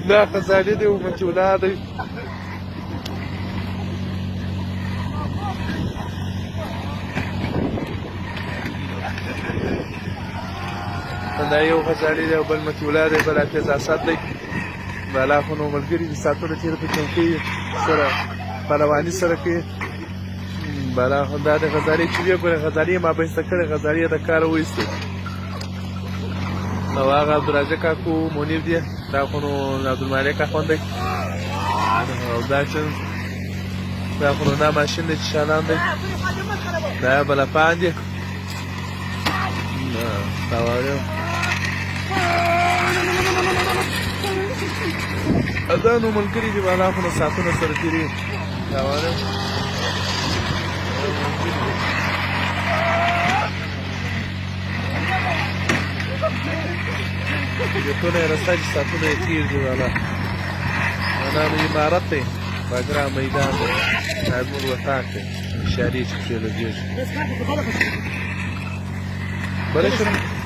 دا خزانې دی ومچولا دی دا یو خزانې دی او بل مچولا دی بل حافظ اسد دی بالا خو نو ملګري د ساتلو تېره په چوکۍ سره پهلواني سره کوي بالا خو دا د غزالې چې ویې ګورې غزالې یې مابینځته کړې غزالې یې د کاره وایستې او هغه عبدالرازق کاکو منیر دی دا خو نو عبدالمالک اخوند دی او دا چې دا خو نو دا ماشین دی چې شالان دی دا بلپان دی دا نو ملګري دي بالا خو نو ساعتونه سره تېرېږي دا واره ټوله یې رسته چې ساعتونه یې تېر دي بالا دا نو عمارت دی باګرام میدان دی دا زموږ وطاق دی اشارې چې پرې لګېږي بله شنو